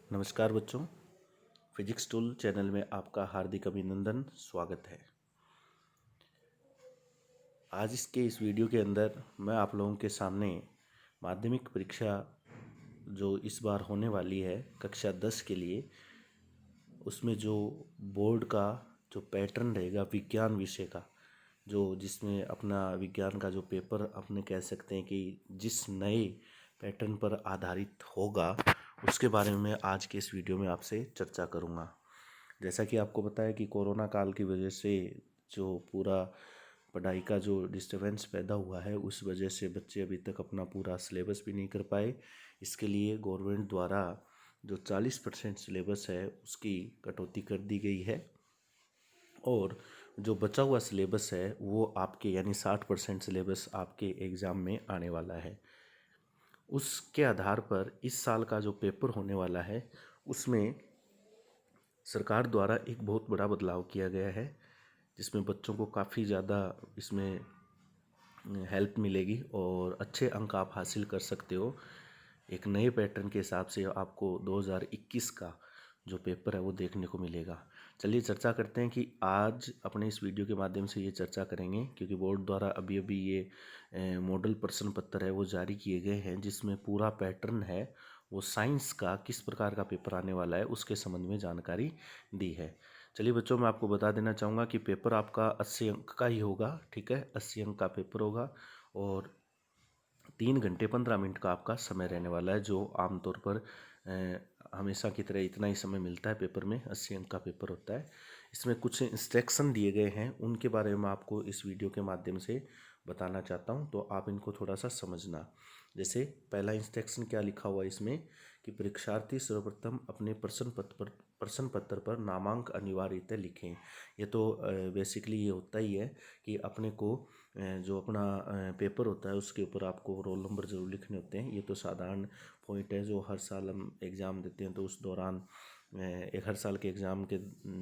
नमस्कार बच्चों, physics tool channel में आपका हार्दिक अभिनंदन स्वागत है। आज इस वीडियो के अंदर मैं आप लोगों के सामने माध्यमिक परीक्षा जो इस बार होने वाली है कक्षा 10 के लिए, उसमें जो बोर्ड का जो पैटर्न रहेगा विज्ञान विषय का, जो जिसमें अपना विज्ञान का जो पेपर अपने कह सकते हैं कि जिस नए पैटर्न पर आधारित होगा, उसके बारे में आज के इस वीडियो में आपसे चर्चा करूँगा। जैसा कि आपको पता है कि कोरोना काल की वजह से जो पूरा पढ़ाई का जो डिस्टर्बेंस पैदा हुआ है, उस वजह से बच्चे अभी तक अपना पूरा सिलेबस भी नहीं कर पाए। इसके लिए गवर्नमेंट द्वारा जो 40% सिलेबस है उसकी कटौती कर दी गई है और जो बचा हुआ सिलेबस है वो आपके यानी 60% सिलेबस आपके एग्ज़ाम में आने वाला है। उसके आधार पर इस साल का जो पेपर होने वाला है उसमें सरकार द्वारा एक बहुत बड़ा बदलाव किया गया है, जिसमें बच्चों को काफ़ी ज़्यादा इसमें हेल्प मिलेगी और अच्छे अंक आप हासिल कर सकते हो। एक नए पैटर्न के हिसाब से आपको 2021 का जो पेपर है वो देखने को मिलेगा। चलिए चर्चा करते हैं कि आज अपने इस वीडियो के माध्यम से ये चर्चा करेंगे, क्योंकि बोर्ड द्वारा अभी अभी ये मॉडल प्रश्न पत्र है वो जारी किए गए हैं, जिसमें पूरा पैटर्न है वो साइंस का किस प्रकार का पेपर आने वाला है उसके संबंध में जानकारी दी है। चलिए बच्चों, मैं आपको बता देना चाहूँगा कि पेपर आपका 80 अंक का ही होगा। ठीक है, 80 अंक का पेपर होगा और 3 घंटे 15 मिनट का आपका समय रहने वाला है, जो आमतौर पर हमेशा की तरह इतना ही समय मिलता है। पेपर में 80 अंक का पेपर होता है। इसमें कुछ इंस्ट्रक्शन दिए गए हैं, उनके बारे में आपको इस वीडियो के माध्यम से बताना चाहता हूं, तो आप इनको थोड़ा सा समझना। जैसे पहला इंस्ट्रक्शन क्या लिखा हुआ है इसमें कि परीक्षार्थी सर्वप्रथम अपने प्रश्न पत्र पर नामांक अनिवार्यतः लिखें। ये तो बेसिकली ये होता ही है कि अपने को जो अपना पेपर होता है उसके ऊपर आपको रोल नंबर ज़रूर लिखने होते हैं। ये तो साधारण पॉइंट है जो हर साल हम एग्ज़ाम देते हैं, तो उस दौरान एक हर साल के एग्ज़ाम के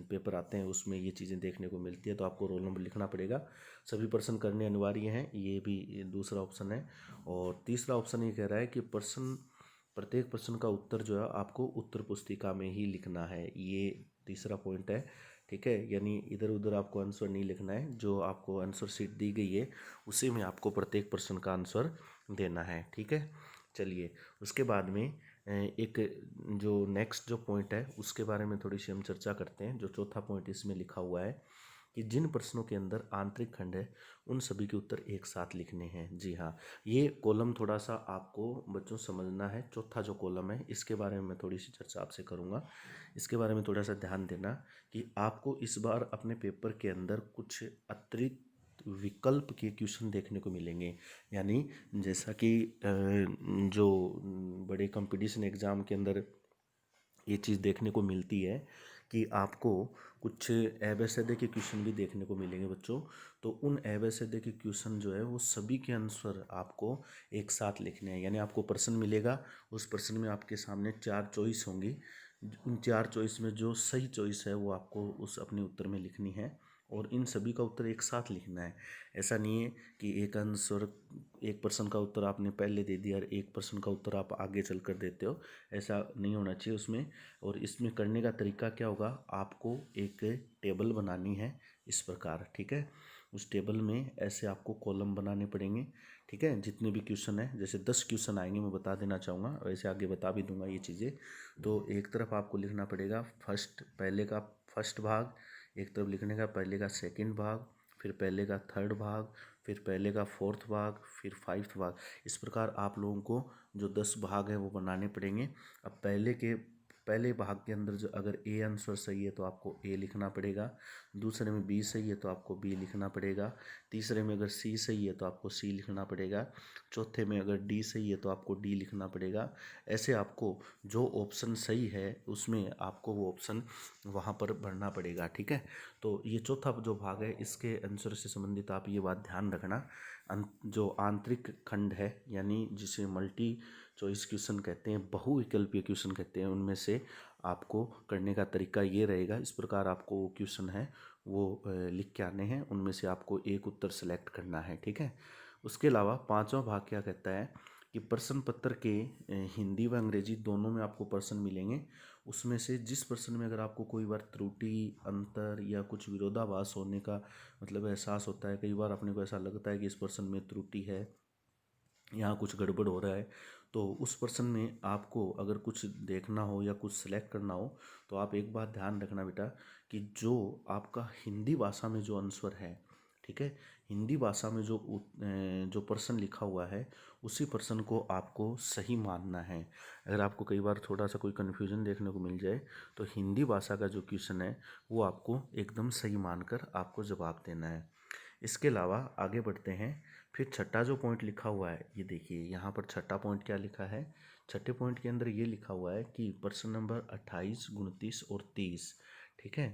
पेपर आते हैं, उसमें ये चीज़ें देखने को मिलती है, तो आपको रोल नंबर लिखना पड़ेगा। सभी प्रश्न करने अनिवार्य हैं, ये भी दूसरा ऑप्शन है। और तीसरा ऑप्शन ये कह रहा है कि प्रत्येक प्रश्न का उत्तर जो है आपको उत्तर पुस्तिका में ही लिखना है। ये तीसरा पॉइंट है। ठीक है, यानी इधर उधर आपको आंसर नहीं लिखना है, जो आपको आंसर शीट दी गई है उसी में आपको प्रत्येक प्रश्न का आंसर देना है। ठीक है, चलिए उसके बाद में एक जो नेक्स्ट जो पॉइंट है उसके बारे में थोड़ी सी हम चर्चा करते हैं। जो चौथा पॉइंट इसमें लिखा हुआ है कि जिन प्रश्नों के अंदर आंतरिक खंड है उन सभी के उत्तर एक साथ लिखने हैं। जी हाँ, ये कॉलम थोड़ा सा आपको बच्चों समझना है। चौथा जो कॉलम है इसके बारे में मैं थोड़ी सी चर्चा आपसे करूँगा। इसके बारे में थोड़ा सा ध्यान देना कि आपको इस बार अपने पेपर के अंदर कुछ अतिरिक्त विकल्प के क्वेश्चन देखने को मिलेंगे। यानी जैसा कि जो बड़े कंपटीशन एग्ज़ाम के अंदर ये चीज़ देखने को मिलती है कि आपको कुछ एबेसिडे के क्वेश्चन भी देखने को मिलेंगे बच्चों। तो उन एबेसिडे के क्वेश्चन जो है वो सभी के आंसर आपको एक साथ लिखने हैं। यानी आपको प्रश्न मिलेगा, उस प्रश्न में आपके सामने 4 चॉइस होंगी। उन 4 चॉइस में जो सही चॉइस है वो आपको उस अपने उत्तर में लिखनी है और इन सभी का उत्तर एक साथ लिखना है। ऐसा नहीं है कि एक प्रश्न का उत्तर आपने पहले दे दिया और एक प्रश्न का उत्तर आप आगे चल कर देते हो, ऐसा नहीं होना चाहिए उसमें। और इसमें करने का तरीका क्या होगा, आपको एक टेबल बनानी है इस प्रकार। ठीक है, उस टेबल में ऐसे आपको कॉलम बनाने पड़ेंगे। ठीक है, जितने भी क्वेश्चन है, जैसे 10 क्वेश्चन आएंगे, मैं बता देना चाहूँगा, वैसे आगे बता भी दूंगा ये चीज़ें। तो एक तरफ आपको लिखना पड़ेगा पहले का फर्स्ट भाग, एक तरफ लिखने का पहले का सेकंड भाग, फिर पहले का थर्ड भाग, फिर पहले का फोर्थ भाग, फिर 5th भाग। इस प्रकार आप लोगों को जो 10 भाग है वो बनाने पड़ेंगे। अब पहले भाग के अंदर जो अगर ए आंसर सही है तो आपको ए लिखना पड़ेगा, दूसरे में बी सही है तो आपको बी लिखना पड़ेगा, तीसरे में अगर सी सही है तो आपको सी लिखना पड़ेगा, चौथे में अगर डी सही है तो आपको डी लिखना पड़ेगा। ऐसे आपको जो ऑप्शन सही है उसमें आपको वो ऑप्शन वहाँ पर भरना पड़ेगा। ठीक है, तो ये चौथा जो भाग है इसके आंसर से संबंधित आप ये बात ध्यान रखना। जो आंतरिक खंड है, यानी जिसे मल्टी चॉइस क्वेश्चन कहते हैं, बहुविकल्पीय क्वेश्चन कहते हैं, उनमें से आपको करने का तरीका ये रहेगा। इस प्रकार आपको वो क्वेश्चन है वो लिख के आने हैं, उनमें से आपको एक उत्तर सेलेक्ट करना है। ठीक है, उसके अलावा 5वां भाग क्या कहता है कि प्रश्न पत्र के हिंदी व अंग्रेजी दोनों में आपको प्रश्न मिलेंगे। उसमें से जिस प्रश्न में अगर आपको कोई बार त्रुटि, अंतर या कुछ विरोधाभास होने का मतलब एहसास होता है, कई बार अपने को ऐसा लगता है कि इस प्रश्न में त्रुटि है, यहाँ कुछ गड़बड़ हो रहा है, तो उस प्रश्न में आपको अगर कुछ देखना हो या कुछ सिलेक्ट करना हो तो आप एक बात ध्यान रखना बेटा कि जो आपका हिंदी भाषा में जो आंसर है, ठीक है, हिंदी भाषा में जो प्रश्न लिखा हुआ है उसी प्रश्न को आपको सही मानना है। अगर आपको कई बार थोड़ा सा कोई कन्फ्यूजन देखने को मिल जाए तो हिंदी भाषा का जो क्वेश्चन है वो आपको एकदम सही मानकर आपको जवाब देना है। इसके अलावा आगे बढ़ते हैं। फिर छठा जो पॉइंट लिखा हुआ है, ये देखिए यहाँ पर छठा पॉइंट क्या लिखा है। छठे पॉइंट के अंदर ये लिखा हुआ है कि प्रश्न नंबर 28, 29 और 30, ठीक है,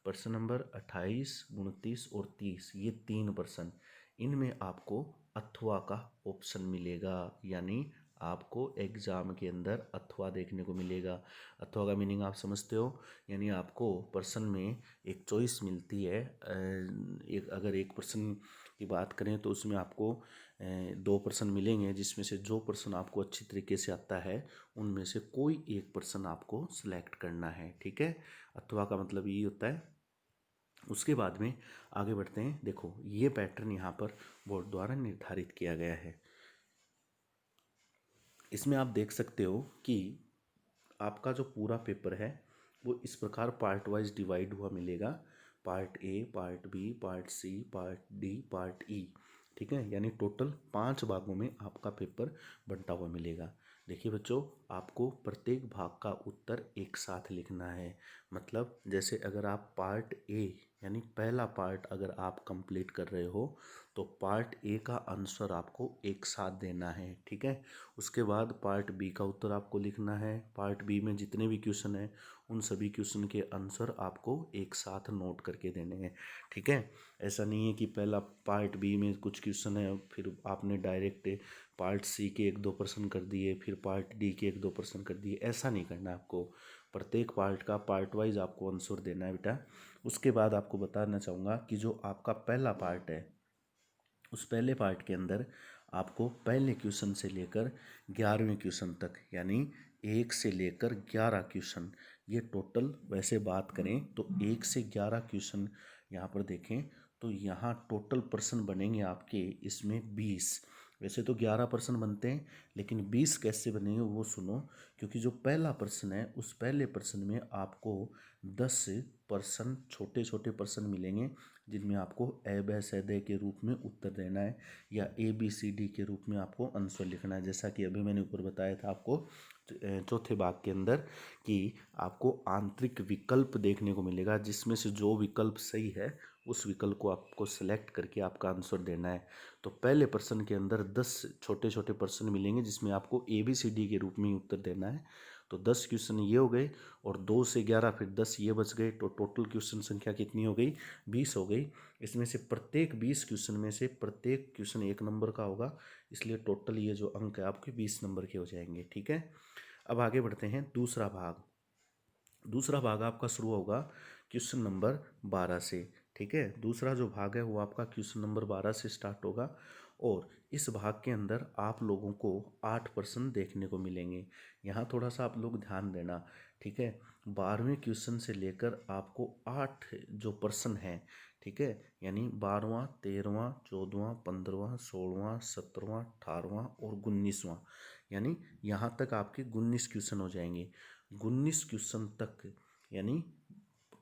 प्रश्न नंबर 28, 29 और 30, ये 3 प्रश्न, इनमें आपको अथवा का ऑप्शन मिलेगा, यानी आपको एग्जाम के अंदर अथवा देखने को मिलेगा। अथवा का मीनिंग आप समझते हो, यानी आपको प्रश्न में एक चॉइस मिलती है। अगर एक प्रश्न की बात करें तो उसमें आपको 2 प्रश्न मिलेंगे, जिसमें से जो प्रश्न आपको अच्छी तरीके से आता है उनमें से कोई एक प्रश्न आपको सिलेक्ट करना है, ठीक है। अथवा का मतलब ये होता है। उसके बाद में आगे बढ़ते हैं। देखो ये पैटर्न यहाँ पर बोर्ड द्वारा निर्धारित किया गया है। इसमें आप देख सकते हो कि आपका जो पूरा पेपर है वो इस प्रकार पार्ट वाइज डिवाइड हुआ मिलेगा। Part A, part B, part C, part D, part E, ठीक है, यानी टोटल 5 भागों में आपका पेपर बंटा हुआ मिलेगा। देखिए बच्चों, आपको प्रत्येक भाग का उत्तर एक साथ लिखना है। मतलब जैसे अगर आप पार्ट ए यानी पहला पार्ट अगर आप कंप्लीट कर रहे हो तो पार्ट ए का आंसर आपको एक साथ देना है, ठीक है। उसके बाद पार्ट बी का उत्तर आपको लिखना है। पार्ट बी में जितने भी क्वेश्चन हैं उन सभी क्वेश्चन के आंसर आपको एक साथ नोट करके देने हैं, ठीक है। ऐसा नहीं है कि पहला पार्ट बी में कुछ क्वेश्चन है फिर आपने डायरेक्ट पार्ट सी के 1-2 प्रश्न कर दिए, फिर पार्ट डी के 1-2 प्रश्न कर दिए, ऐसा नहीं करना आपको। प्रत्येक पार्ट का पार्ट वाइज आपको आंसर देना है बेटा। उसके बाद आपको बताना चाहूँगा कि जो आपका पहला पार्ट है उस पहले पार्ट के अंदर आपको पहले क्वेश्चन से लेकर 11वें क्वेश्चन तक, यानी 1 से लेकर 11 क्वेश्चन, ये टोटल वैसे बात करें तो 1 से 11 क्वेश्चन यहाँ पर देखें तो यहाँ टोटल प्रश्न बनेंगे आपके इसमें 20। वैसे तो 11 प्रश्न बनते हैं लेकिन 20 कैसे बनेंगे वो सुनो। क्योंकि जो पहला प्रश्न है उस पहले प्रश्न में आपको 10 प्रश्न, छोटे छोटे प्रश्न मिलेंगे जिनमें आपको ए ब स द के रूप में उत्तर देना है या ABCD के रूप में आपको आंसर लिखना है। जैसा कि अभी मैंने ऊपर बताया था आपको चौथे भाग के अंदर कि आपको आंतरिक विकल्प देखने को मिलेगा, जिसमें से जो विकल्प सही है उस विकल्प को आपको सेलेक्ट करके आपका आंसर देना है। तो पहले प्रश्न के अंदर 10 छोटे छोटे प्रश्न मिलेंगे जिसमें आपको ABCD के रूप में उत्तर देना है। तो 10 क्वेश्चन ये हो गए और 2 से 11 फिर 10 ये बच गए, तो टोटल क्वेश्चन संख्या कितनी हो गई? 20 हो गई। इसमें से प्रत्येक 20 क्वेश्चन में से प्रत्येक क्वेश्चन 1 नंबर का होगा, इसलिए टोटल ये जो अंक है आपके 20 नंबर के हो जाएंगे, ठीक है। अब आगे बढ़ते हैं। दूसरा भाग, दूसरा भाग आपका शुरू होगा क्वेश्चन नंबर 12 से, ठीक है। दूसरा जो भाग है वो आपका क्वेश्चन नंबर 12 से स्टार्ट होगा और इस भाग के अंदर आप लोगों को 8 प्रश्न देखने को मिलेंगे। यहाँ थोड़ा सा आप लोग ध्यान देना, ठीक है। 12वें क्वेश्चन से लेकर आपको 8 जो प्रश्न हैं, ठीक है, यानी 12वां, 13वां, 14वां, 15वां, 16वां, 17वां, 18वां और 19वां, यानी यहाँ तक आपके 19 क्वेश्चन हो जाएंगे। 19 क्वेश्चन तक यानी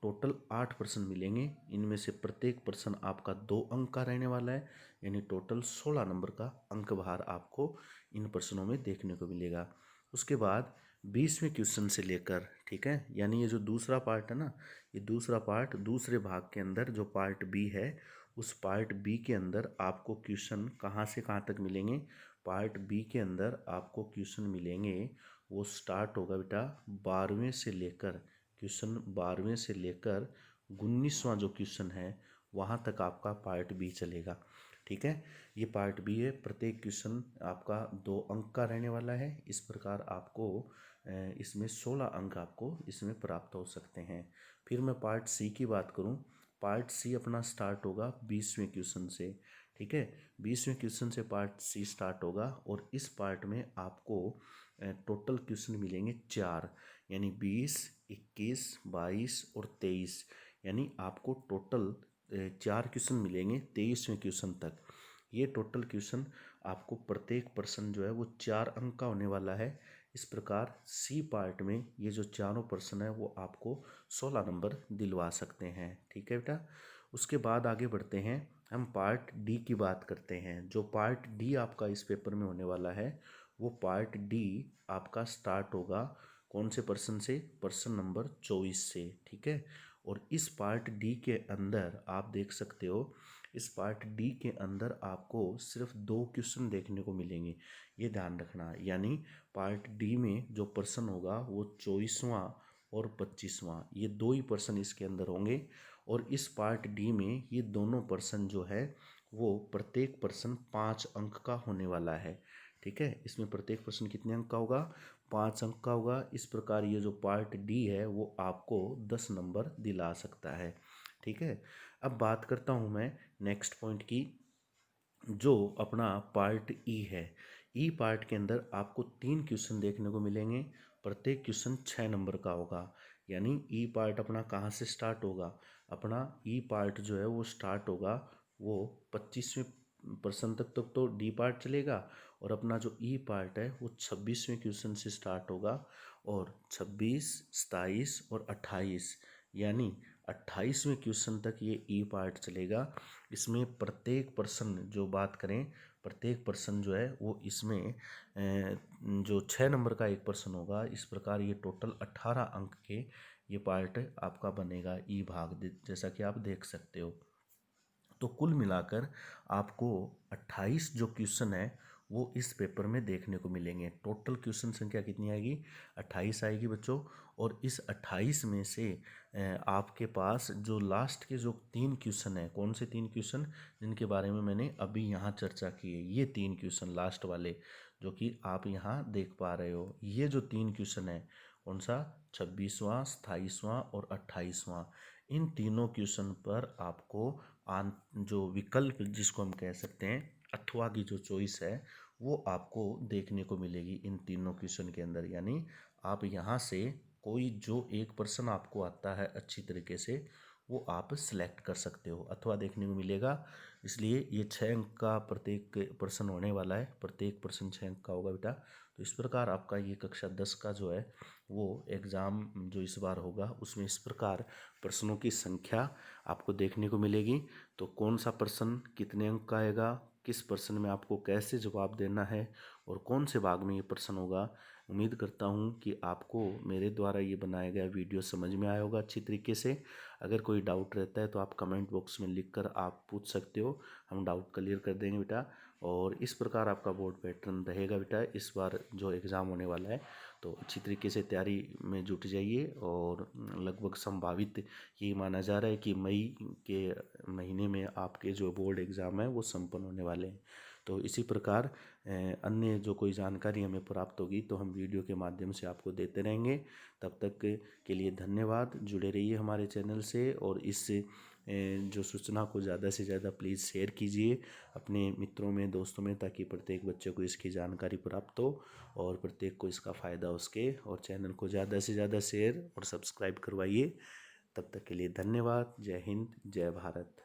टोटल 8 प्रश्न मिलेंगे। इनमें से प्रत्येक प्रश्न आपका 2 अंक का रहने वाला है, यानी टोटल 16 नंबर का अंक भार आपको इन प्रश्नों में देखने को मिलेगा। उसके बाद 20वें क्वेश्चन से लेकर, ठीक है, यानी ये जो दूसरा पार्ट है ना, ये दूसरा पार्ट दूसरे भाग के अंदर जो पार्ट बी है उस पार्ट बी के अंदर आपको क्वेश्चन कहाँ से कहाँ तक मिलेंगे? पार्ट बी के अंदर आपको क्वेश्चन मिलेंगे, वो स्टार्ट होगा बेटा 12वें से लेकर, क्वेश्चन 12वें से लेकर 19वां जो क्वेश्चन है वहाँ तक आपका पार्ट बी चलेगा, ठीक है। ये पार्ट बी है। प्रत्येक क्वेश्चन आपका 2 अंक का रहने वाला है। इस प्रकार आपको इसमें 16 अंक आपको इसमें प्राप्त हो सकते हैं। फिर मैं पार्ट सी की बात करूं, पार्ट सी अपना स्टार्ट होगा 20वें क्वेश्चन से, ठीक है। 20वें क्वेश्चन से पार्ट सी स्टार्ट होगा और इस पार्ट में आपको टोटल क्वेश्चन मिलेंगे 4, यानी 20, 21, 22 और 23, यानी आपको टोटल 4 क्वेश्चन मिलेंगे 23वें क्वेश्चन तक। ये टोटल क्वेश्चन आपको प्रत्येक प्रश्न जो है वो 4 अंक का होने वाला है। इस प्रकार सी पार्ट में ये जो चारों प्रश्न है वो आपको 16 नंबर दिलवा सकते हैं। ठीक है बेटा। उसके बाद आगे बढ़ते हैं, हम पार्ट डी की बात करते हैं। जो पार्ट डी आपका इस पेपर में होने वाला है वो पार्ट डी आपका स्टार्ट होगा कौन से प्रश्न से? प्रश्न नंबर 24 से। ठीक है। और इस पार्ट डी के अंदर आप देख सकते हो, इस पार्ट डी के अंदर आपको सिर्फ 2 क्वेश्चन देखने को मिलेंगे, ये ध्यान रखना। यानी पार्ट डी में जो प्रश्न होगा वो 24वां और 25वां, ये 2 ही प्रश्न इसके अंदर होंगे। और इस पार्ट डी में ये दोनों प्रश्न जो है वो प्रत्येक प्रश्न 5 अंक का होने वाला है। ठीक है। इसमें प्रत्येक प्रश्न कितने अंक का होगा? 5 अंक का होगा। इस प्रकार ये जो पार्ट डी है वो आपको 10 नंबर दिला सकता है। ठीक है। अब बात करता हूँ मैं नेक्स्ट पॉइंट की, जो अपना पार्ट ई है। ई पार्ट के अंदर आपको 3 क्वेश्चन देखने को मिलेंगे, प्रत्येक क्वेश्चन 6 नंबर का होगा। यानी ई पार्ट अपना कहाँ से स्टार्ट होगा? अपना ई पार्ट जो है वो स्टार्ट होगा वो 25वें प्रश्न तक तो डी पार्ट चलेगा, और अपना जो ई पार्ट है वो 26वें क्वेश्चन से स्टार्ट होगा, और 26, 27 और 28, यानी 28वें क्वेश्चन तक ये ई पार्ट चलेगा। इसमें प्रत्येक प्रश्न जो बात करें, प्रत्येक प्रश्न जो है वो इसमें जो 6 नंबर का एक प्रश्न होगा। इस प्रकार ये टोटल 18 अंक के ये पार्ट आपका बनेगा ई भाग, जैसा कि आप देख सकते हो। तो कुल मिलाकर आपको 28 जो क्वेश्चन है वो इस पेपर में देखने को मिलेंगे। टोटल क्वेश्चन संख्या कितनी आएगी? 28 आएगी बच्चों। और इस 28 में से आपके पास जो लास्ट के जो 3 क्वेश्चन है, कौन से 3 क्वेश्चन जिनके बारे में मैंने अभी यहाँ चर्चा की है, ये 3 क्वेश्चन लास्ट वाले जो कि आप यहाँ देख पा रहे हो, ये जो 3 क्वेश्चन है, कौन सा? 26वां, 27वां और 28वां। इन तीनों क्वेश्चन पर आपको जो विकल्प जिसको हम कह सकते हैं अथवा की जो चॉइस है वो आपको देखने को मिलेगी इन तीनों क्वेश्चन के अंदर। यानी आप यहाँ से कोई जो एक प्रश्न आपको आता है अच्छी तरीके से वो आप सिलेक्ट कर सकते हो, अथवा देखने को मिलेगा। इसलिए ये 6 अंक का प्रत्येक प्रश्न होने वाला है, प्रत्येक प्रश्न 6 अंक का होगा बेटा। तो इस प्रकार आपका ये कक्षा 10 का जो है वो एग्ज़ाम जो इस बार होगा उसमें इस प्रकार प्रश्नों की संख्या आपको देखने को मिलेगी। तो कौन सा प्रश्न कितने अंक का आएगा, किस प्रश्न में आपको कैसे जवाब देना है और कौन से भाग में ये प्रश्न होगा, उम्मीद करता हूँ कि आपको मेरे द्वारा ये बनाया गया वीडियो समझ में आया होगा अच्छी तरीके से। अगर कोई डाउट रहता है तो आप कमेंट बॉक्स में लिखकर आप पूछ सकते हो, हम डाउट क्लियर कर देंगे बेटा। और इस प्रकार आपका बोर्ड पैटर्न रहेगा बेटा इस बार जो एग्ज़ाम होने वाला है। तो अच्छी तरीके से तैयारी में जुट जाइए, और लगभग संभावित ये माना जा रहा है कि मई के महीने में आपके जो बोर्ड एग्ज़ाम है वो संपन्न होने वाले हैं। तो इसी प्रकार अन्य जो कोई जानकारी हमें प्राप्त होगी तो हम वीडियो के माध्यम से आपको देते रहेंगे। तब तक के लिए धन्यवाद, जुड़े रहिए हमारे चैनल से, और इस जो सूचना को ज़्यादा से ज़्यादा प्लीज़ शेयर कीजिए अपने मित्रों में, दोस्तों में, ताकि प्रत्येक बच्चे को इसकी जानकारी प्राप्त हो और प्रत्येक को इसका फ़ायदा हो सके। और चैनल को ज़्यादा से ज़्यादा शेयर और सब्सक्राइब करवाइए। तब तक के लिए धन्यवाद। जय हिंद, जय भारत।